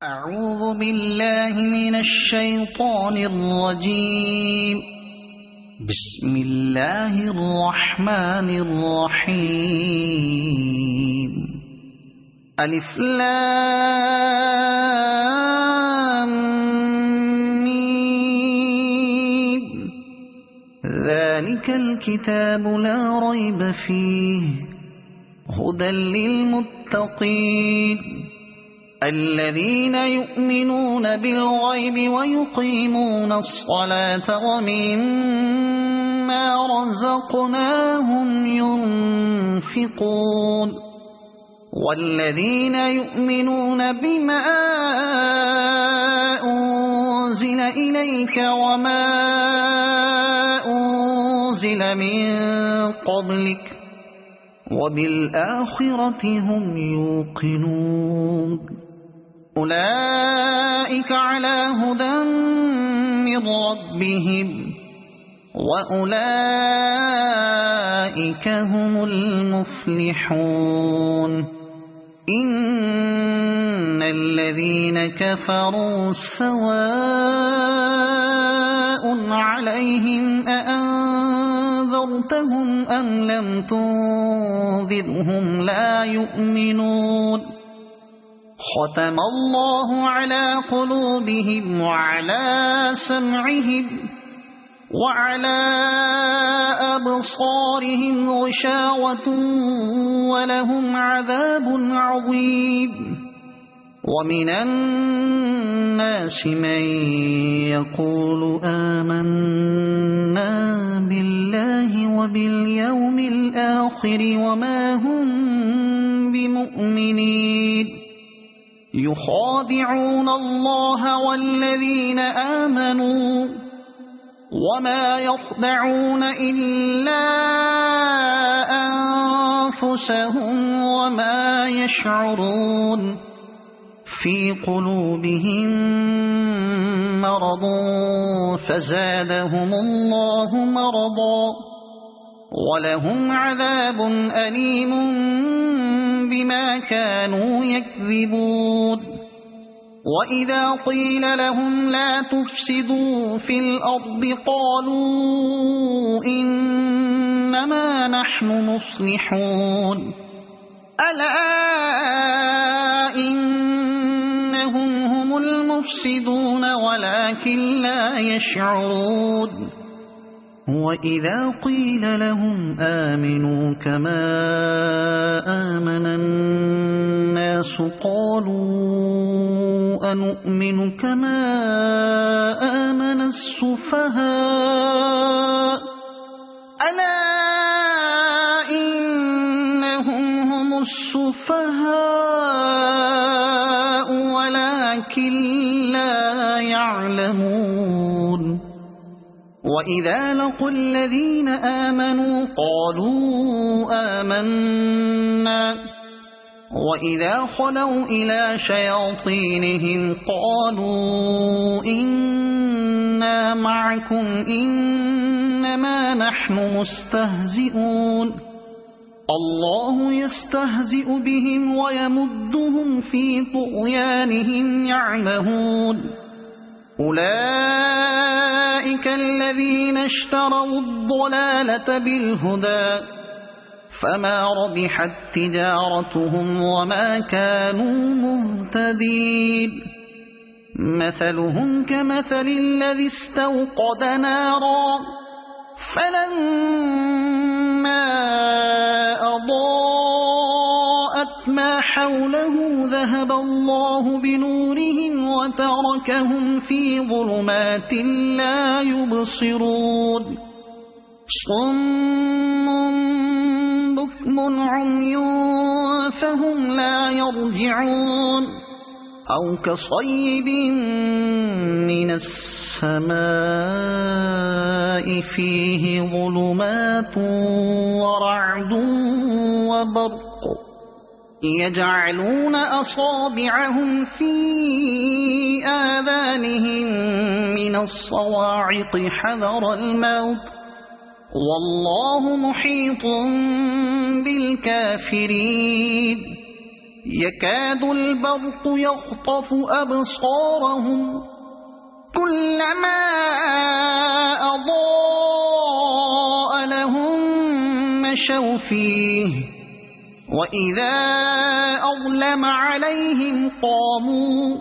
أعوذ بالله من الشيطان الرجيم. بسم الله الرحمن الرحيم. ألف لام ميم. ذلك الكتاب لا ريب فيه هدى للمتقين الذين يؤمنون بالغيب ويقيمون الصلاة ومما رزقناهم ينفقون والذين يؤمنون بما أنزل إليك وما أنزل من قبلك وبالآخرة هم يوقنون أولئك على هدى من ربهم وأولئك هم المفلحون. إن الذين كفروا سواء عليهم أأنذرتهم أم لم تنذرهم لا يؤمنون. ختم الله على قلوبهم وعلى سمعهم وعلى أبصارهم غشاوة ولهم عذاب عظيم. ومن الناس من يقول آمنا بالله وباليوم الآخر وما هم بمؤمنين يخادعون الله والذين آمنوا وما يخدعون إلا أنفسهم وما يشعرون. في قلوبهم مرض فزادهم الله مرضا ولهم عذاب أليم بما كانوا يكذبون. وإذا قيل لهم لا تفسدوا في الأرض قالوا إنما نحن مصلحون ألا إنهم هم المفسدون ولكن لا يشعرون. وإذا قيل لهم آمنوا كما آمن الناس قالوا أنؤمن كما آمن السفهاء ألا إنهم هم السفهاء ولكن لا يعلمون. وإذا لقوا الذين آمنوا قالوا آمنا وإذا خلوا إلى شياطينهم قالوا إنا معكم إنما نحن مستهزئون. الله يستهزئ بهم ويمدهم في طغيانهم يعمهون. أولئك الذين اشتروا الضلالة بالهدى فما ربحت تجارتهم وما كانوا مهتدين. مثلهم كمثل الذي استوقد نارا فلما أضاءت ما حوله ذهب الله بنورهم وتركهم في ظلمات لا يبصرون. صم بكم عمي فهم لا يرجعون. أو كصيب من السماء فيه ظلمات ورعد وبرق يجعلون أصابعهم في آذانهم من الصواعق حذر الموت والله محيط بالكافرين. يكاد البرق يخطف أبصارهم كلما أضاء لهم مشوا فيه وإذا أظلم عليهم قاموا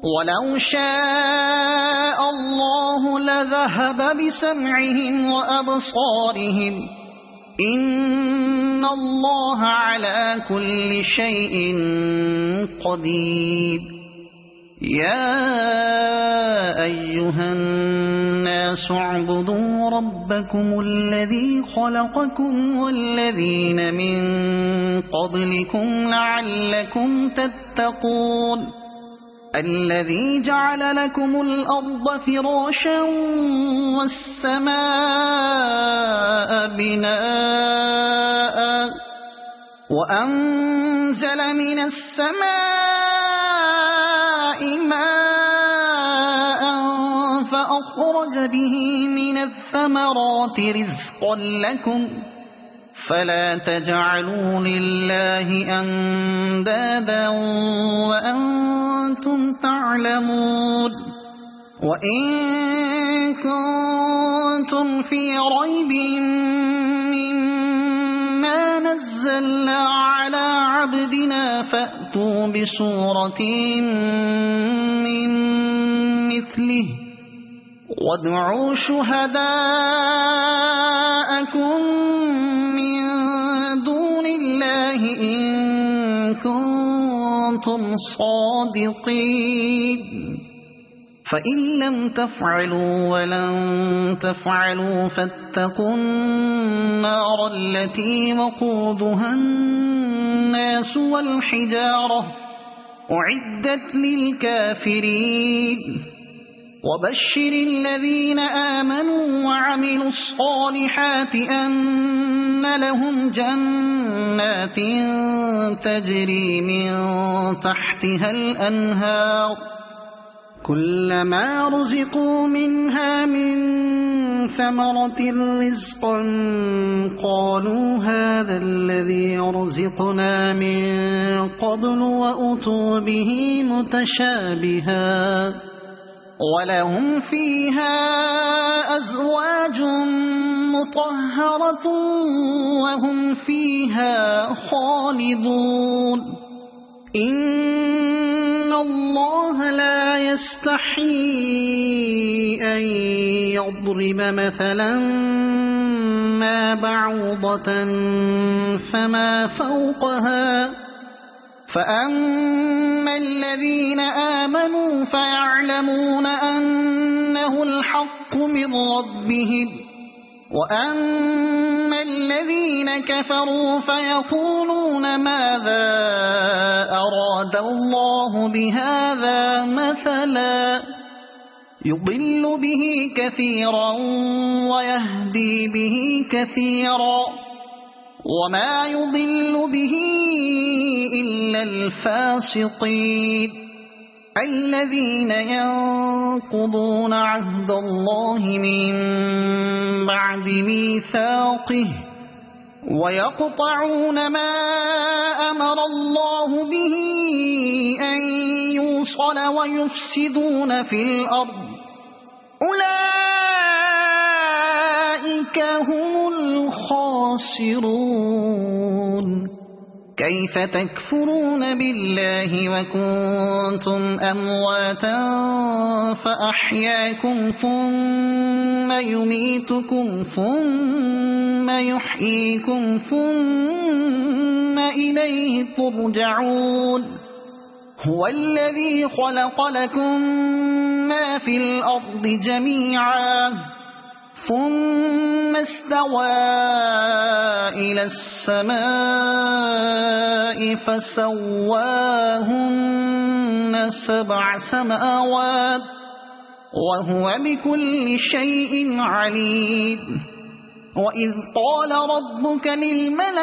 ولو شاء الله لذهب بسمعهم وأبصارهم إن الله على كل شيء قدير يا أيها الناس اعبدوا ربكم الذي خلقكم والذين من قبلكم لعلكم تتقون الذي جعل لكم الأرض فراشا والسماء بناء وأنزل من السماء ماء فأخرج به من الثمرات رزقا لكم فلا تجعلوا لله أندادا وأنتم تعلمون وإن كنتم في ريب مما نزلنا على عبدنا فأتوا بسورة من مثله وادعوا شهداءكم من دون الله إن كنتم صادقين فإن لم تفعلوا ولن تفعلوا فاتقوا النار التي وقودها الناس والحجارة أعدت للكافرين وبشر الذين آمنوا وعملوا الصالحات أن لهم جنات تجري من تحتها الأنهار كلما رزقوا منها من ثمرة رزقا قالوا هذا الذي رزقنا من قبل وأتوا به متشابها ولهم فيها أزواج مطهرة وهم فيها خالدون إن الله لا يستحيي أن يضرب مثلا ما بعوضة فما فوقها فأما الذين آمنوا فيعلمون أنه الحق من ربهم وأما الذين كفروا فيقولون ماذا أراد الله بهذا مثلا يضل به كثيرا ويهدي به كثيرا وما يضل به إلا الفاسقين الذين ينقضون عهد الله من بعد ميثاقه ويقطعون ما أمر الله به أن يوصل ويفسدون في الأرض أولئك هم الخاسرون كيف تكفرون بالله وكنتم أمواتا فأحياكم ثم يميتكم ثم يحييكم ثم إليه ترجعون هو الذي خلق لكم ما في الأرض جميعا ثم استوى إلى السماء فسواهن 7 سماوات وهو بكل شيء عليم وإذ قال ربك للملائكة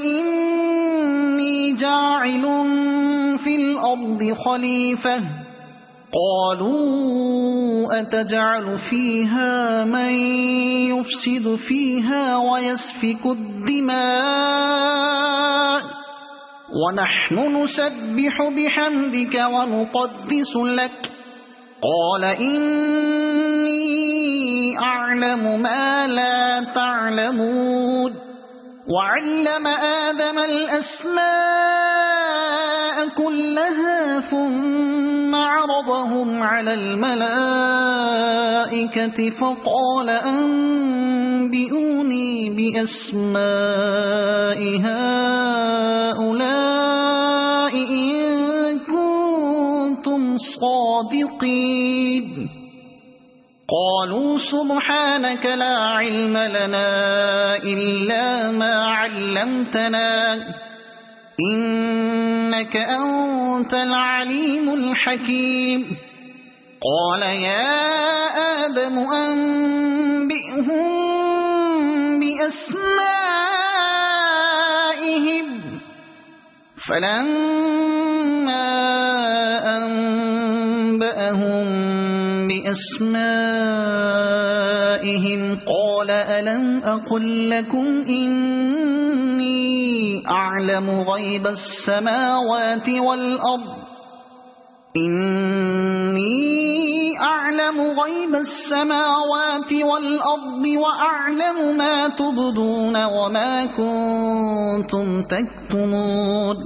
إني جاعل في الأرض خليفة قالوا أتجعل فيها من يفسد فيها ويسفك الدماء ونحن نسبح بحمدك ونقدس لك قال إني أعلم ما لا تعلمون وعلم آدم الأسماء كلها ثم عرضهم على الملائكة فقال أنبئوني بأسماء هؤلاء إن كنتم صادقين قالوا سبحانك لا علم لنا إلا ما علمتنا إنك أنت العليم الحكيم قال يا آدم أنبئهم بأسمائهم فلما أنبأهم بأسمائهم قال ألم أقل لكم إني أعلم غيب السماوات والأرض وأعلم ما تبدون وما كنتم تكتمون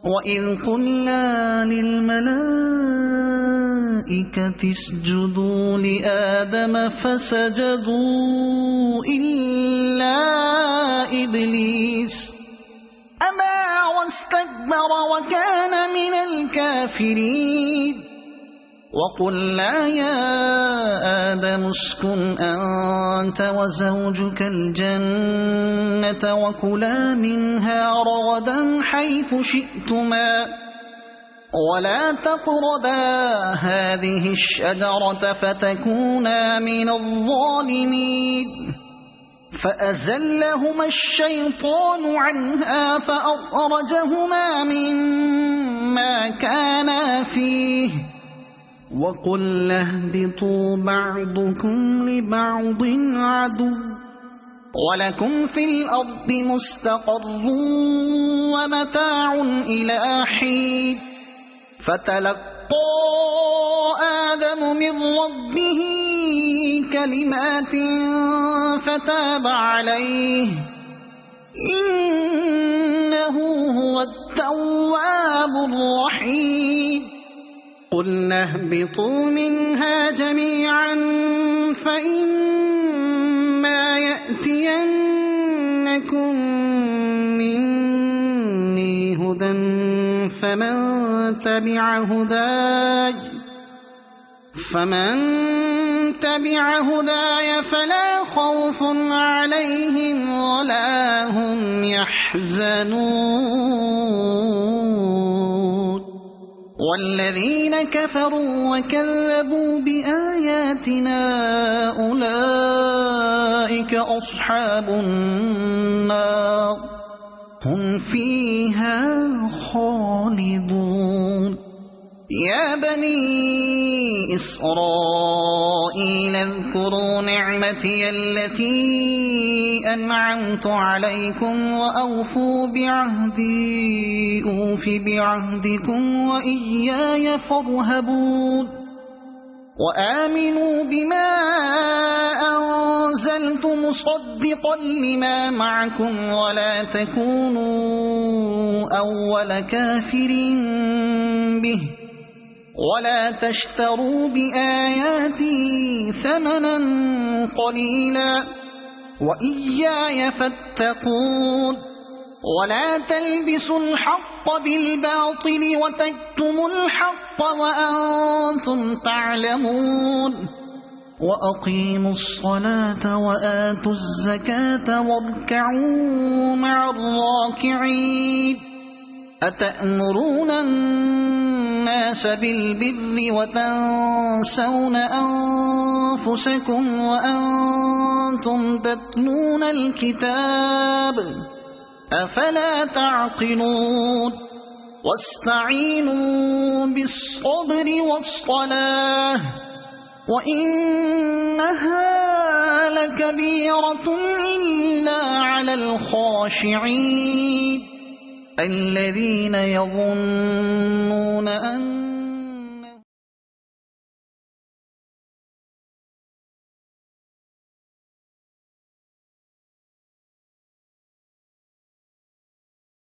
وإذ قلنا للملائكة اسجدوا لآدم فسجدوا إلا إبليس أبى واستكبر وكان من الكافرين وقلنا يا آدم اسكن أنت وزوجك الجنة وكلا منها رغدا حيث شئتما ولا تقربا هذه الشجرة فتكونا من الظالمين فأزلهما الشيطان عنها فأخرجهما مما كانا فيه وقلنا اهبطوا بعضكم لبعض عدو ولكم في الأرض مستقر ومتاع إلى حين فتلقى آدم من ربه كلمات فتاب عليه إنه هو التواب الرحيم قلنا اهبطوا منها جميعا فإما يأتينكم مني هدى فمن تبع هداي فلا خوف عليهم ولا هم يحزنون والذين كفروا وكذبوا بآياتنا أولئك أصحاب النار هم فيها خالدون يا بني إسرائيل اذكروا نعمتي التي أنعمت عليكم وأوفوا بعهدي أوف بعهدكم وإياي فارهبون وآمنوا بما أنزلت مصدقا لما معكم ولا تكونوا أول كافر به ولا تشتروا بآياتي ثمنا قليلا وإياي فاتقون ولا تلبسوا الحق بالباطل وتكتموا الحق وأنتم تعلمون وأقيموا الصلاة وآتوا الزكاة واركعوا مع الراكعين أتأمرون الناس بالبر وتنسون أنفسكم وأنتم تتلون الكتاب أفلا تعقلون واستعينوا بالصبر والصلاة وإنها لكبيرة إلا على الخاشعين الذين يظنون أن